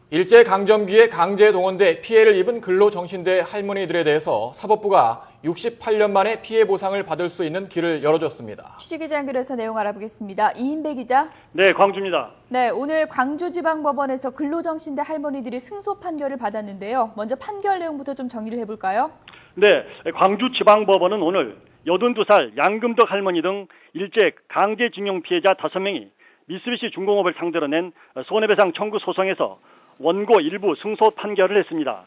일제강점기에 강제 동원돼 피해를 입은 근로정신대 할머니들에 대해서 사법부가 68년 만에 피해 보상을 받을 수 있는 길을 열어줬습니다. 취재기자 연결해서 내용 알아보겠습니다. 이인배 기자. 네, 광주입니다. 네, 오늘 광주지방법원에서 근로정신대 할머니들이 승소 판결을 받았는데요. 먼저 판결 내용부터 좀 정리를 해볼까요? 네, 광주지방법원은 오늘 82살 양금덕 할머니 등 일제 강제징용 피해자 5명이 미쓰비시 중공업을 상대로 낸 손해배상 청구 소송에서 원고 일부 승소 판결을 했습니다.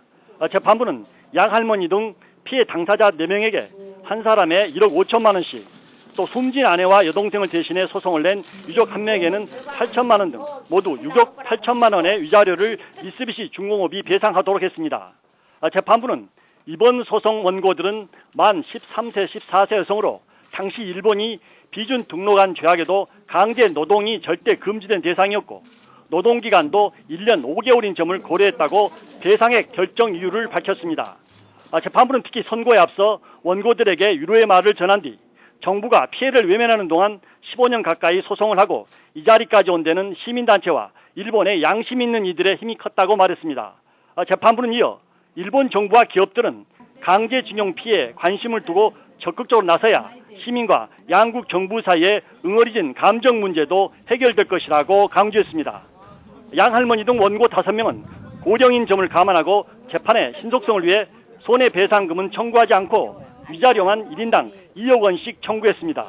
재판부는 양 할머니 등 피해 당사자 4명에게 한 사람에 1억 5천만 원씩, 또 숨진 아내와 여동생을 대신해 소송을 낸 유족 1명에게는 8천만 원 등 모두 6억 8천만 원의 위자료를 미쓰비시 중공업이 배상하도록 했습니다. 재판부는 이번 소송 원고들은 만 13세, 14세 여성으로 당시 일본이 비준 등록한 죄악에도 강제 노동이 절대 금지된 대상이었고 노동기간도 1년 5개월인 점을 고려했다고 배상의 결정 이유를 밝혔습니다. 재판부는 특히 선고에 앞서 원고들에게 위로의 말을 전한 뒤 정부가 피해를 외면하는 동안 15년 가까이 소송을 하고 이 자리까지 온 데는 시민단체와 일본의 양심 있는 이들의 힘이 컸다고 말했습니다. 재판부는 이어 일본 정부와 기업들은 강제징용 피해에 관심을 두고 적극적으로 나서야 시민과 양국 정부 사이의 응어리진 감정 문제도 해결될 것이라고 강조했습니다. 양 할머니 등 원고 5명은 고령인 점을 감안하고 재판의 신속성을 위해 손해배상금은 청구하지 않고 위자료만 1인당 2억 원씩 청구했습니다.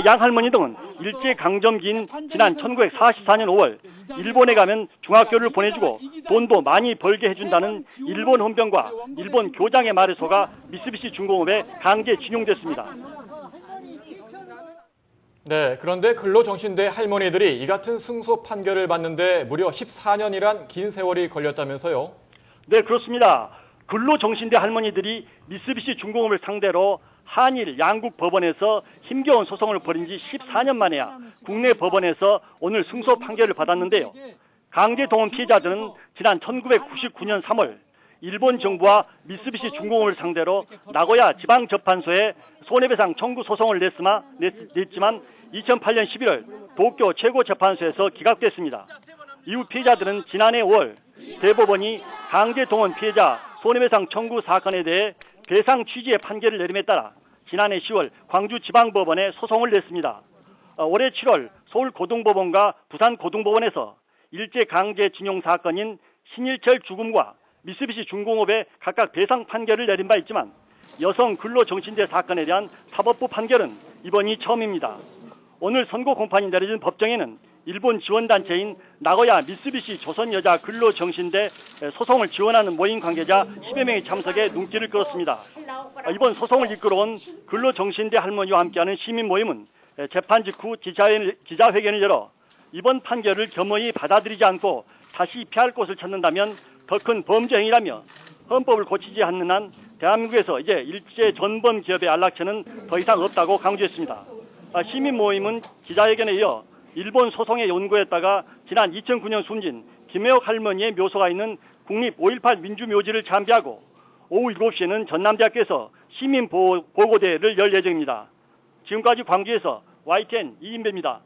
양 할머니 등은 일제강점기인 지난 1944년 5월 일본에 가면 중학교를 보내주고 돈도 많이 벌게 해준다는 일본 헌병과 일본 교장의 말에 속아 미쓰비시 중공업에 강제 징용됐습니다. 네, 그런데 근로정신대 할머니들이 이 같은 승소 판결을 받는데 무려 14년이란 긴 세월이 걸렸다면서요? 네, 그렇습니다. 근로정신대 할머니들이 미쓰비시 중공업을 상대로 한일 양국 법원에서 힘겨운 소송을 벌인 지 14년 만에야 국내 법원에서 오늘 승소 판결을 받았는데요. 강제 동원 피해자들은 지난 1999년 3월 일본 정부와 미쓰비시 중공업을 상대로 나고야 지방재판소에 손해배상 청구 소송을 냈지만 2008년 11월 도쿄 최고재판소에서 기각됐습니다. 이후 피해자들은 지난해 5월 대법원이 강제 동원 피해자 손해배상 청구 사건에 대해 배상 취지의 판결을 내림에 따라 지난해 10월 광주지방법원에 소송을 냈습니다. 올해 7월 서울고등법원과 부산고등법원에서 일제강제징용 사건인 신일철 죽음과 미쓰비시 중공업에 각각 배상 판결을 내린 바 있지만 여성 근로정신대 사건에 대한 사법부 판결은 이번이 처음입니다. 오늘 선고 공판이 내려진 법정에는 일본 지원단체인 나고야 미쓰비시 조선여자 근로정신대 소송을 지원하는 모임 관계자 10여 명이 참석해 눈길을 끌었습니다. 이번 소송을 이끌어온 근로정신대 할머니와 함께하는 시민 모임은 재판 직후 기자회견을 열어 이번 판결을 겸허히 받아들이지 않고 다시 피할 곳을 찾는다면 더 큰 범죄 행위라며 헌법을 고치지 않는 한 대한민국에서 이제 일제 전범 기업의 안락처는 더 이상 없다고 강조했습니다. 시민 모임은 기자회견에 이어 일본 소송에 연구했다가 지난 2009년 숨진 김혜옥 할머니의 묘소가 있는 국립 5.18 민주묘지를 참배하고 오후 7시에는 전남대학교에서 시민보고대회를 열 예정입니다. 지금까지 광주에서 YTN 이인배입니다.